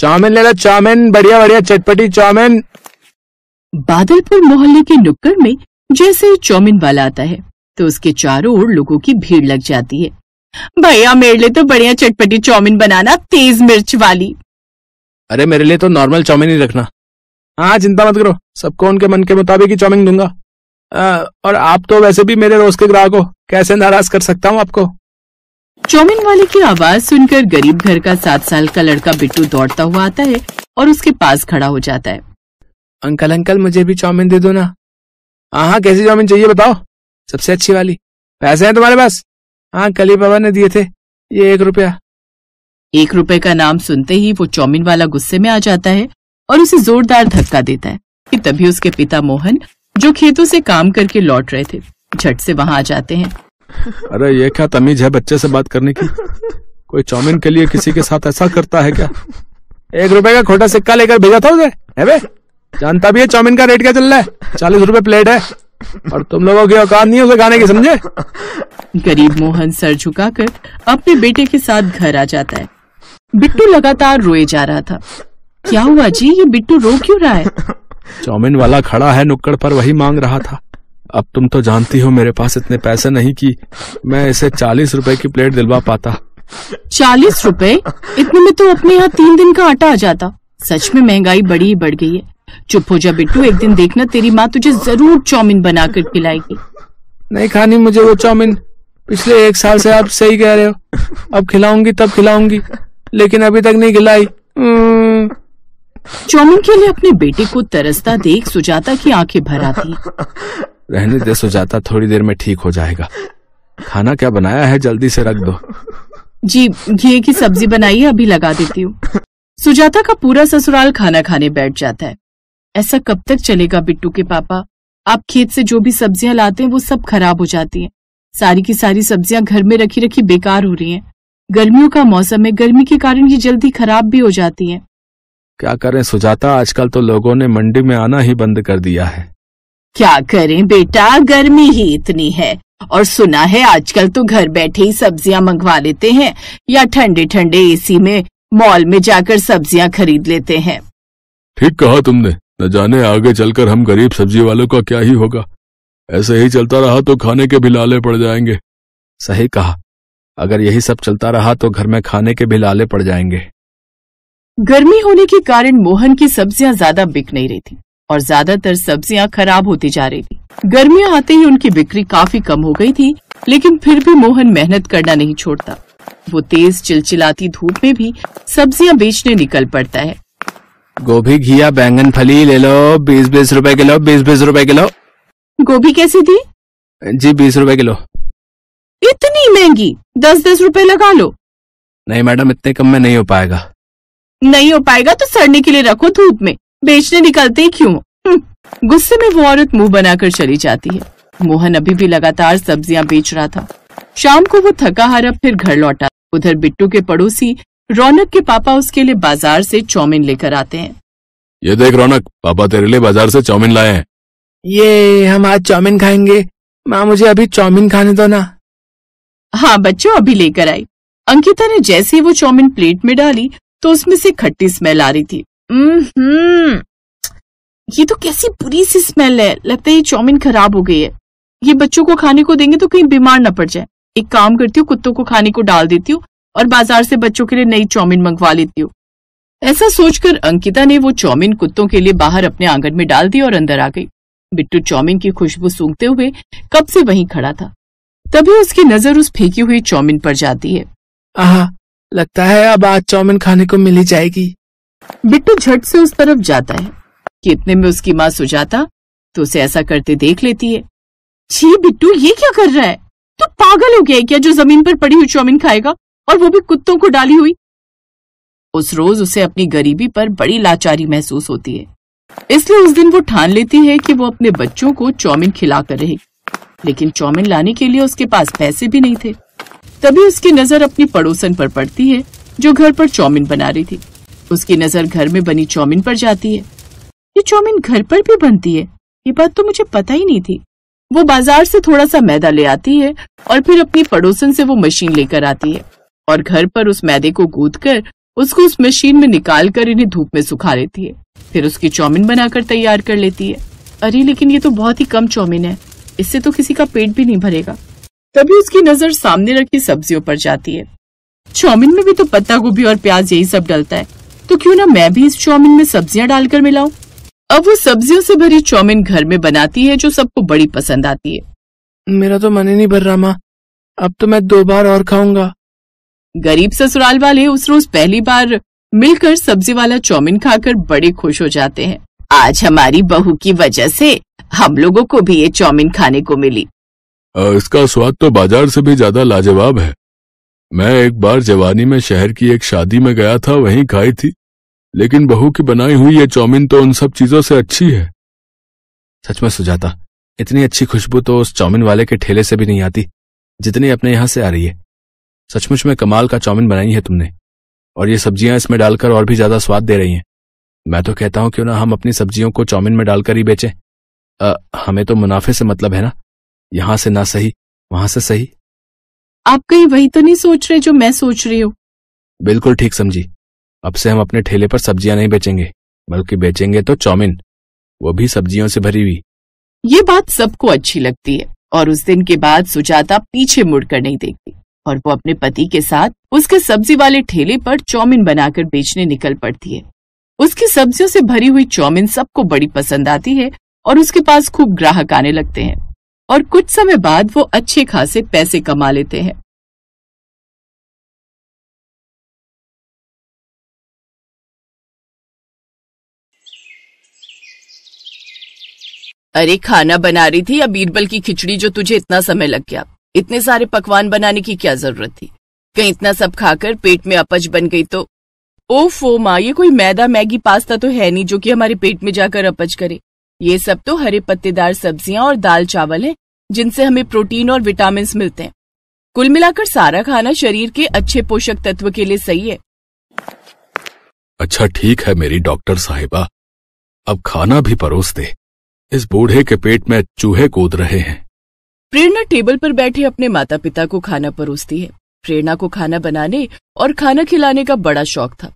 Chowmein ले लो, chowmein, बढ़िया बढ़िया चटपटी चाउमीन। बादलपुर मोहल्ले के नुक्कड़ में जैसे ही चाउमीन वाला आता है तो उसके चारों ओर लोगों की भीड़ लग जाती है। भैया मेरे लिए तो बढ़िया चटपटी चाउमीन बनाना, तेज मिर्च वाली। अरे मेरे लिए तो नॉर्मल चाउमीन ही रखना। हाँ चिंता मत करो, सबको उनके मन के मुताबिक ही चाउमीन दूंगा। और आप तो वैसे भी मेरे रोज के ग्राहक हो, कैसे नाराज कर सकता हूँ आपको। चाउमीन वाले की आवाज सुनकर गरीब घर का 7 साल का लड़का बिट्टू दौड़ता हुआ आता है और उसके पास खड़ा हो जाता है। अंकल अंकल मुझे भी चाउमीन दे दो ना। हाँ कैसी चाउमीन चाहिए बताओ, सबसे अच्छी वाली। पैसे हैं तुम्हारे पास? हाँ कल ही बाबा ने दिए थे, ये 1 रुपया। 1 रुपए का नाम सुनते ही वो चाउमीन वाला गुस्से में आ जाता है और उसे जोरदार धक्का देता है कि तभी उसके पिता मोहन, जो खेतों से काम करके लौट रहे थे, झट से वहां आ जाते हैं। अरे ये क्या तमीज है बच्चे से बात करने की? कोई चाउमीन के लिए किसी के साथ ऐसा करता है क्या? 1 रुपए का खोटा सिक्का लेकर भेजा था उसे, है बे? जानता भी है चाउमीन का रेट क्या चल रहा है, 40 रुपए प्लेट है, और तुम लोगों की औकात नहीं है उसे खाने की, समझे? गरीब मोहन सर झुकाकर अपने बेटे के साथ घर आ जाता है। बिट्टू लगातार रोए जा रहा था। क्या हुआ जी, ये बिट्टू रो क्यों रहा है? चाउमीन वाला खड़ा है नुक्कड़ पर, वही मांग रहा था। अब तुम तो जानती हो मेरे पास इतने पैसे नहीं कि मैं इसे 40 रुपए की प्लेट दिलवा पाता। 40 रुपए? इतने में तो अपने यहाँ 3 दिन का आटा आ जाता। सच में महंगाई बड़ी ही बढ़ गई है। चुप हो जा बिट्टू, एक दिन देखना तेरी माँ तुझे जरूर चाउमीन बना कर खिलाएगी। नहीं खानी मुझे वो चाउमीन, पिछले 1 साल से आप सही कह रहे हो। अब खिलाऊंगी तब खिलाऊंगी, लेकिन अभी तक नहीं खिलाई। चाउमीन के लिए अपने बेटे को तरसता देख सुजाता की आंखें भर आती हैं। रहने दे सुजाता, थोड़ी देर में ठीक हो जाएगा। खाना क्या बनाया है, जल्दी से रख दो। जी घी की सब्जी बनाई है, अभी लगा देती हूँ। सुजाता का पूरा ससुराल खाना खाने बैठ जाता है। ऐसा कब तक चलेगा बिट्टू के पापा? आप खेत से जो भी सब्जियां लाते हैं वो सब खराब हो जाती हैं। सारी की सारी सब्जियां घर में रखी रखी बेकार हो रही हैं। गर्मियों का मौसम है, गर्मी के कारण ये जल्दी खराब भी हो जाती हैं। क्या करें सुजाता, आजकल तो लोगों ने मंडी में आना ही बंद कर दिया है। क्या करें बेटा, गर्मी ही इतनी है, और सुना है आजकल तो घर बैठे ही सब्जियां मंगवा लेते हैं या ठंडे ठंडे एसी में मॉल में जाकर सब्जियां खरीद लेते हैं। ठीक कहा तुमने, न जाने आगे चलकर हम गरीब सब्जी वालों का क्या ही होगा। ऐसे ही चलता रहा तो खाने के भी लाले पड़ जाएंगे। सही कहा, अगर यही सब चलता रहा तो घर में खाने के भी लाले पड़ जाएंगे। गर्मी होने के कारण मोहन की सब्जियां ज्यादा बिक नहीं रही थी और ज्यादातर सब्जियां खराब होती जा रही थी। गर्मियां आते ही उनकी बिक्री काफी कम हो गई थी, लेकिन फिर भी मोहन मेहनत करना नहीं छोड़ता। वो तेज चिलचिलाती धूप में भी सब्जियां बेचने निकल पड़ता है। गोभी, घिया, बैंगन, फली ले लो, 20-20 रुपए किलो, 20-20 रुपए किलो। गोभी कैसी थी जी? 20 रुपए किलो। इतनी महंगी? 10-10 रुपए लगा लो। नहीं मैडम, इतने कम में नहीं हो पाएगा। नहीं हो पाएगा तो सड़ने के लिए रखो धूप में, बेचने निकलते ही क्यों? गुस्से में वो औरत मुंह बनाकर चली जाती है। मोहन अभी भी लगातार सब्जियां बेच रहा था। शाम को वो थका हारा फिर घर लौटा। उधर बिट्टू के पड़ोसी रौनक के पापा उसके लिए बाजार से चाउमीन लेकर आते हैं। ये देख रौनक, पापा तेरे लिए बाजार से चाउमीन लाए हैं। ये हम आज चाउमीन खाएंगे। माँ मुझे अभी चाउमीन खाने दो ना। हाँ बच्चों, अभी लेकर आई। अंकिता ने जैसे ही वो चाउमीन प्लेट में डाली तो उसमें से खट्टी स्मेल आ रही थी। ये तो कैसी बुरी सी स्मेल है, लगता है ये चाउमीन खराब हो गई है। ये बच्चों को खाने को देंगे तो कहीं बीमार न पड़ जाए। एक काम करती हूँ, कुत्तों को खाने को डाल देती हूँ और बाजार से बच्चों के लिए नई चाउमीन मंगवा लेती हूँ। ऐसा सोचकर अंकिता ने वो चाउमीन कुत्तों के लिए बाहर अपने आंगन में डाल दी और अंदर आ गई। बिट्टू चाउमीन की खुशबू सूंघते हुए कब से वहीं खड़ा था। तभी उसकी नजर उस फेंकी हुई चाउमीन पर जाती है। आहा, लगता है अब आज चाउमीन खाने को मिल ही जाएगी। बिट्टू झट से उस तरफ जाता है कि इतने में उसकी माँ सुजाता तो उसे ऐसा करते देख लेती है। छी बिट्टू, ये क्या कर रहा है? तो पागल हो गया है क्या, जो जमीन पर पड़ी हुई चाउमीन खाएगा, और वो भी कुत्तों को डाली हुई? उस रोज उसे अपनी गरीबी पर बड़ी लाचारी महसूस होती है, इसलिए उस दिन वो ठान लेती है कि वो अपने बच्चों को चाउमीन खिलाकर रहेगी। लेकिन चाउमीन लाने के लिए उसके पास पैसे भी नहीं थे। तभी उसकी नजर अपनी पड़ोसन पर पड़ती है जो घर पर चाउमीन बना रही थी। उसकी नजर घर में बनी चाउमीन पर जाती है। ये चाउमीन घर पर भी बनती है, ये बात तो मुझे पता ही नहीं थी। वो बाजार से थोड़ा सा मैदा ले आती है और फिर अपनी पड़ोसन से वो मशीन लेकर आती है और घर पर उस मैदे को गूंथकर उसको उस मशीन में निकाल कर इन्हें धूप में सुखा लेती है। फिर उसकी चाउमीन बनाकर तैयार कर लेती है। अरे लेकिन ये तो बहुत ही कम चाउमीन है, इससे तो किसी का पेट भी नहीं भरेगा। तभी उसकी नजर सामने रखी सब्जियों पर जाती है। चाउमीन में भी तो पत्ता गोभी और प्याज यही सब डलता है, तो क्यों ना मैं भी इस चाउमीन में सब्जियां डालकर मिलाऊं। अब वो सब्जियों से भरी चाउमीन घर में बनाती है, जो सबको बड़ी पसंद आती है। मेरा तो मन ही नहीं भर रहा माँ, अब तो मैं 2 बार और खाऊंगा। गरीब ससुराल वाले उस रोज पहली बार मिलकर सब्जी वाला चाउमीन खाकर बड़े खुश हो जाते हैं। आज हमारी बहू की वजह से हम लोगों को भी ये चाउमीन खाने को मिली। इसका स्वाद तो बाजार से भी ज्यादा लाजवाब है। मैं एक बार जवानी में शहर की एक शादी में गया था, वहीं खाई थी, लेकिन बहू की बनाई हुई ये चाउमीन तो उन सब चीजों से अच्छी है। सच में सुजाता, इतनी अच्छी खुशबू तो उस चाउमीन वाले के ठेले से भी नहीं आती जितनी अपने यहाँ से आ रही है। सचमुच में कमाल का चाउमीन बनाई है तुमने, और ये सब्जियां इसमें डालकर और भी ज्यादा स्वाद दे रही हैं। मैं तो कहता हूं क्यों ना हम अपनी सब्जियों को चाउमीन में डालकर ही बेचें। हमें तो मुनाफे से मतलब है ना, यहाँ से ना सही वहां से सही। आप कहीं वही तो नहीं सोच रहे जो मैं सोच रही हूँ? बिल्कुल ठीक समझी। अब से हम अपने ठेले पर सब्जियां नहीं बेचेंगे, बल्कि बेचेंगे तो चाउमीन, वो भी सब्जियों से भरी हुई। ये बात सबको अच्छी लगती है और उस दिन के बाद सुजाता पीछे मुड़कर नहीं देखती और वो अपने पति के साथ उसके सब्जी वाले ठेले पर चाउमीन बनाकर बेचने निकल पड़ती है। उसकी सब्जियों से भरी हुई चाउमीन सबको बड़ी पसंद आती है और उसके पास खूब ग्राहक आने लगते हैं और कुछ समय बाद वो अच्छे खासे पैसे कमा लेते हैं। अरे खाना बना रही थी या बीरबल की खिचड़ी जो तुझे इतना समय लग गया? इतने सारे पकवान बनाने की क्या जरूरत थी? कहीं इतना सब खाकर पेट में अपच बन गई तो? ओफो माँ, ये कोई मैदा मैगी पास्ता तो है नहीं जो कि हमारे पेट में जाकर अपच करे। ये सब तो हरे पत्तेदार सब्जियां और दाल चावल हैं, जिनसे हमें प्रोटीन और विटामिन मिलते हैं। कुल मिलाकर सारा खाना शरीर के अच्छे पोषक तत्व के लिए सही है। अच्छा ठीक है मेरी डॉक्टर साहिबा, अब खाना भी परोस दे, इस बूढ़े के पेट में चूहे कूद रहे हैं। प्रेरणा टेबल पर बैठे अपने माता पिता को खाना परोसती है। प्रेरणा को खाना बनाने और खाना खिलाने का बड़ा शौक था।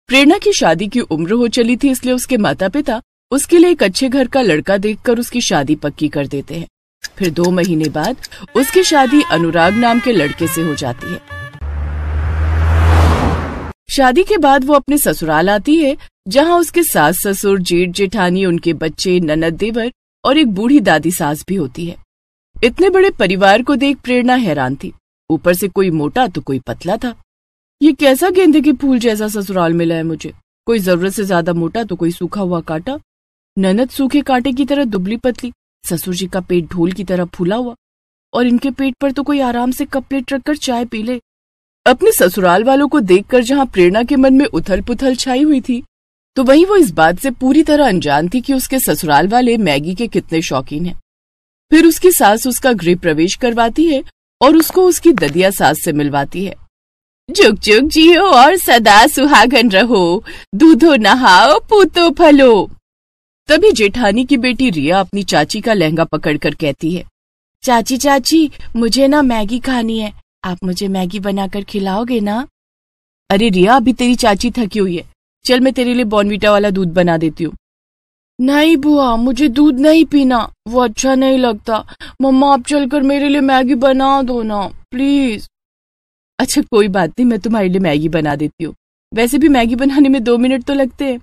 प्रेरणा की शादी की उम्र हो चली थी, इसलिए उसके माता पिता उसके लिए एक अच्छे घर का लड़का देखकर उसकी शादी पक्की कर देते हैं। फिर 2 महीने बाद उसकी शादी अनुराग नाम के लड़के से हो जाती है। शादी के बाद वो अपने ससुराल आती है, जहाँ उसके सास ससुर, जेठ जेठानी, उनके बच्चे, ननद देवर और एक बूढ़ी दादी सास भी होती है। इतने बड़े परिवार को देख प्रेरणा हैरान थी। ऊपर से कोई मोटा तो कोई पतला था। ये कैसा गेंदे के फूल जैसा ससुराल मिला है मुझे। कोई जरूरत से ज्यादा मोटा तो कोई सूखा हुआ कांटा। ननद सूखे कांटे की तरह दुबली पतली, ससुर जी का पेट ढोल की तरह फूला हुआ, और इनके पेट पर तो कोई आराम से कप प्लेट रखकर चाय पी ले। अपने ससुराल वालों को देखकर जहाँ प्रेरणा के मन में उथल पुथल छाई हुई थी, तो वहीं वो इस बात से पूरी तरह अनजान थी कि उसके ससुराल वाले मैगी के कितने शौकीन हैं। फिर उसकी सास उसका गृह प्रवेश करवाती है और उसको उसकी ददिया सास से मिलवाती है। जुग जुग जियो और सदा सुहागन रहो, दूधो नहाओ पूतो फलो। तभी जेठानी की बेटी रिया अपनी चाची का लहंगा पकड़कर कहती है, चाची चाची मुझे ना मैगी खानी है, आप मुझे मैगी बनाकर खिलाओगे ना? अरे रिया, अभी तेरी चाची थकी हुई है, चल मैं तेरे लिए बॉर्नवीटा वाला दूध बना देती हूँ। नहीं बुआ, मुझे दूध नहीं पीना, वो अच्छा नहीं लगता। मम्मा आप चलकर मेरे लिए मैगी बना दो ना प्लीज। अच्छा कोई बात नहीं, मैं तुम्हारे लिए मैगी बना देती हूँ। वैसे भी मैगी बनाने में 2 मिनट तो लगते हैं।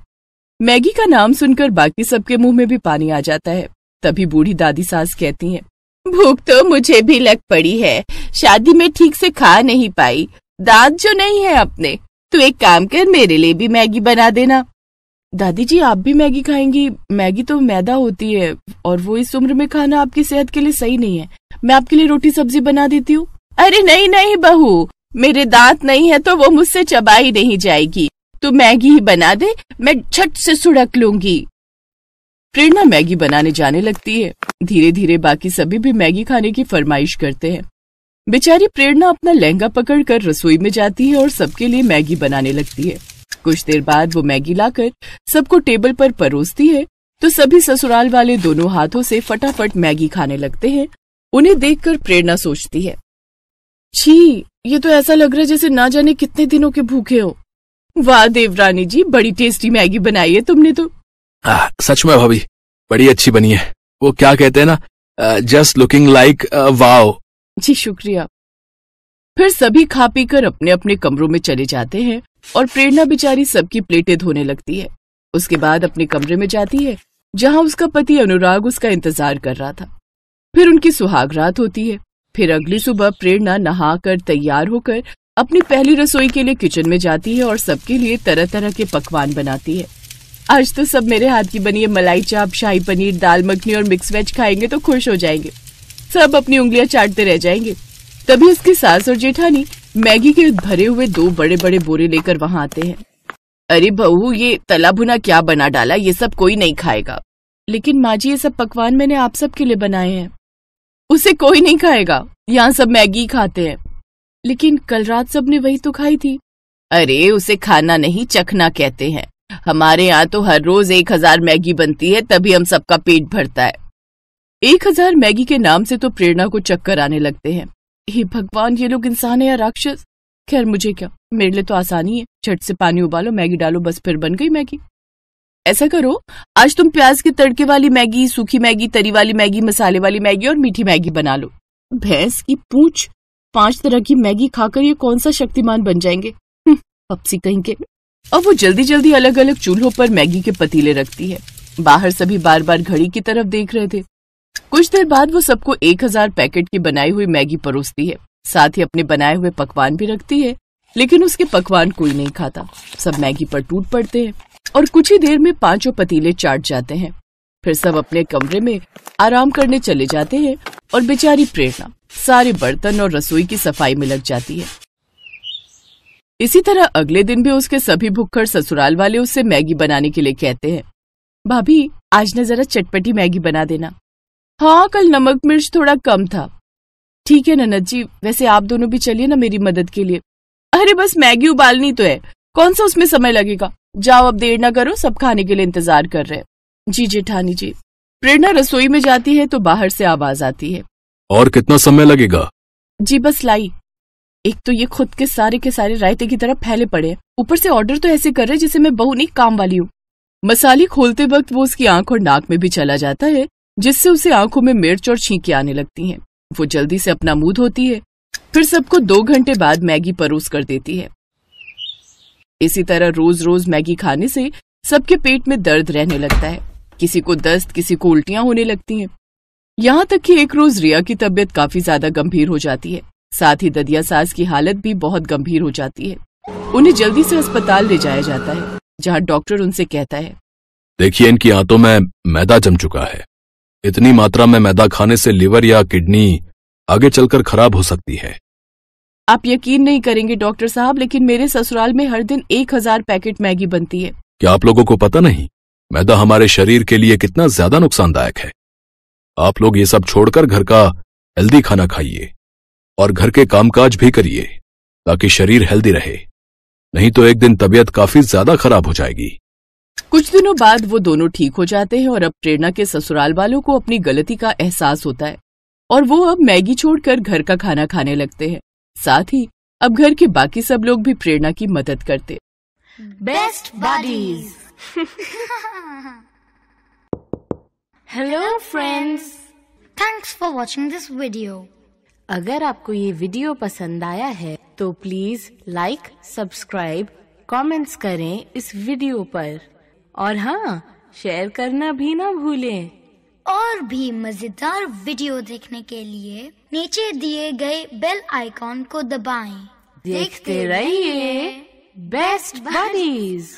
मैगी का नाम सुनकर बाकी सबके मुंह में भी पानी आ जाता है। तभी बूढ़ी दादी सास कहती हैं, भूख तो मुझे भी लग पड़ी है, शादी में ठीक से खा नहीं पाई, दांत जो नहीं है अपने, तो एक काम कर मेरे लिए भी मैगी बना देना। दादी जी आप भी मैगी खाएंगी? मैगी तो मैदा होती है और वो इस उम्र में खाना आपकी सेहत के लिए सही नहीं है। मैं आपके लिए रोटी सब्जी बना देती हूँ। अरे नहीं नहीं बहू, मेरे दांत नहीं है तो वो मुझसे चबाई नहीं जाएगी, तू मैगी ही बना दे, मैं झट से सुड़क लूंगी। प्रेरणा मैगी बनाने जाने लगती है। धीरे धीरे बाकी सभी भी मैगी खाने की फरमाइश करते हैं। बेचारी प्रेरणा अपना लहंगा पकड़कर रसोई में जाती है और सबके लिए मैगी बनाने लगती है। कुछ देर बाद वो मैगी लाकर सबको टेबल पर परोसती है, तो सभी ससुराल वाले दोनों हाथों से फटाफट मैगी खाने लगते हैं। उन्हें देखकर प्रेरणा सोचती है, छी, ये तो ऐसा लग रहा है जैसे ना जाने कितने दिनों के भूखे हो। वाह देवरानी जी, बड़ी टेस्टी मैगी बनाई है तुमने तो। सच में भाभी बड़ी अच्छी बनी है। वो क्या कहते हैं ना, जस्ट लुकिंग लाइक वाओ। जी शुक्रिया। फिर सभी खा पी कर अपने अपने कमरों में चले जाते हैं और प्रेरणा बेचारी सबकी प्लेटें धोने लगती है। उसके बाद अपने कमरे में जाती है जहां उसका पति अनुराग उसका इंतजार कर रहा था। फिर उनकी सुहाग रात होती है। फिर अगली सुबह प्रेरणा नहाकर तैयार होकर अपनी पहली रसोई के लिए किचन में जाती है और सबके लिए तरह तरह के पकवान बनाती है। आज तो सब मेरे हाथ की बनी है मलाई चाप, शाही पनीर, दाल मखनी और मिक्स वेज खाएंगे तो खुश हो जाएंगे। सब अपनी उंगलियां चाटते रह जाएंगे। तभी उसकी सास और जेठानी मैगी के भरे हुए 2 बड़े बड़े बोरे लेकर वहां आते हैं। अरे बहू, ये तला भुना क्या बना डाला, ये सब कोई नहीं खाएगा। लेकिन माँ जी, ये सब पकवान मैंने आप सबके लिए बनाए हैं। उसे कोई नहीं खाएगा, यहाँ सब मैगी खाते हैं। लेकिन कल रात सबने वही तो खाई थी। अरे उसे खाना नहीं, चखना कहते हैं। हमारे यहाँ तो हर रोज 1000 मैगी बनती है, तभी हम सबका पेट भरता है। 1000 मैगी के नाम से तो प्रेरणा को चक्कर आने लगते हैं। हे भगवान, ये लोग इंसान है या राक्षस? खैर मुझे क्या, मेरे लिए तो आसानी है, झट से पानी उबालो, मैगी डालो, बस फिर बन गई मैगी। ऐसा करो, आज तुम प्याज के तड़के वाली मैगी, सूखी मैगी, तरी वाली मैगी, मसाले वाली मैगी और मीठी मैगी बना लो। भैंस की पूंछ, 5 तरह की मैगी खाकर ये कौन सा शक्तिमान बन जाएंगे, पपसी कहीं के। और वो जल्दी जल्दी अलग अलग चूल्हों पर मैगी के पतीले रखती है। बाहर सभी बार बार घड़ी की तरफ देख रहे थे। कुछ देर बाद वो सबको 1000 पैकेट की बनाई हुई मैगी परोसती है। साथ ही अपने बनाए हुए पकवान भी रखती है। लेकिन उसके पकवान कोई नहीं खाता। सब मैगी पर टूट पड़ते हैं और कुछ ही देर में 5 पतीले चाट जाते हैं। फिर सब अपने कमरे में आराम करने चले जाते हैं और बेचारी प्रेरणा सारे बर्तन और रसोई की सफाई में लग जाती है। इसी तरह अगले दिन भी उसके सभी भुक्खड़ ससुराल वाले उससे मैगी बनाने के लिए कहते हैं। भाभी, आज न जरा चटपटी मैगी बना देना। हाँ, कल नमक मिर्च थोड़ा कम था। ठीक है ननद जी, वैसे आप दोनों भी चलिए ना मेरी मदद के लिए। अरे बस मैगी उबालनी तो है, कौन सा उसमें समय लगेगा। जाओ अब देर न करो, सब खाने के लिए इंतजार कर रहे हैं। जी जेठानी जी। प्रेरणा रसोई में जाती है तो बाहर से आवाज आती है। और कितना समय लगेगा? जी बस लाई। एक तो ये खुद के सारे रायते की तरह फैले पड़े हैं, ऊपर से ऑर्डर तो ऐसे कर रहे जैसे मैं बहू नहीं काम वाली हूँ। मसाले खोलते वक्त वो उसकी आंख और नाक में भी चला जाता है, जिससे उसे आंखों में मिर्च और छींकें आने लगती हैं। वो जल्दी से अपना मुंह धोती है, फिर सबको 2 घंटे बाद मैगी परोस कर देती है। इसी तरह रोज रोज मैगी खाने से सबके पेट में दर्द रहने लगता है। किसी को दस्त, किसी को उल्टियां होने लगती हैं। यहाँ तक कि एक रोज रिया की तबीयत काफी ज्यादा गंभीर हो जाती है। साथ ही ददिया सास की हालत भी बहुत गंभीर हो जाती है। उन्हें जल्दी से अस्पताल ले जाया जाता है, जहाँ डॉक्टर उनसे कहता है, देखिए इनकी आंतों में मैदा जम चुका है। इतनी मात्रा में मैदा खाने से लिवर या किडनी आगे चलकर खराब हो सकती है। आप यकीन नहीं करेंगे डॉक्टर साहब, लेकिन मेरे ससुराल में हर दिन 1000 पैकेट मैगी बनती है। क्या आप लोगों को पता नहीं मैदा हमारे शरीर के लिए कितना ज्यादा नुकसानदायक है? आप लोग ये सब छोड़कर घर का हेल्दी खाना खाइए और घर के कामकाज भी करिए ताकि शरीर हेल्दी रहे, नहीं तो एक दिन तबीयत काफी ज्यादा खराब हो जाएगी। कुछ दिनों बाद वो दोनों ठीक हो जाते हैं और अब प्रेरणा के ससुराल वालों को अपनी गलती का एहसास होता है और वो अब मैगी छोड़कर घर का खाना खाने लगते हैं। साथ ही अब घर के बाकी सब लोग भी प्रेरणा की मदद करते। Best buddies. Hello friends, thanks for watching this video. अगर आपको ये वीडियो पसंद आया है तो प्लीज लाइक, सब्सक्राइब, कमेंट्स करें इस वीडियो पर और हाँ, शेयर करना भी ना भूलें। और भी मजेदार वीडियो देखने के लिए नीचे दिए गए बेल आइकॉन को दबाएं। देखते रहिए बेस्ट बडीज।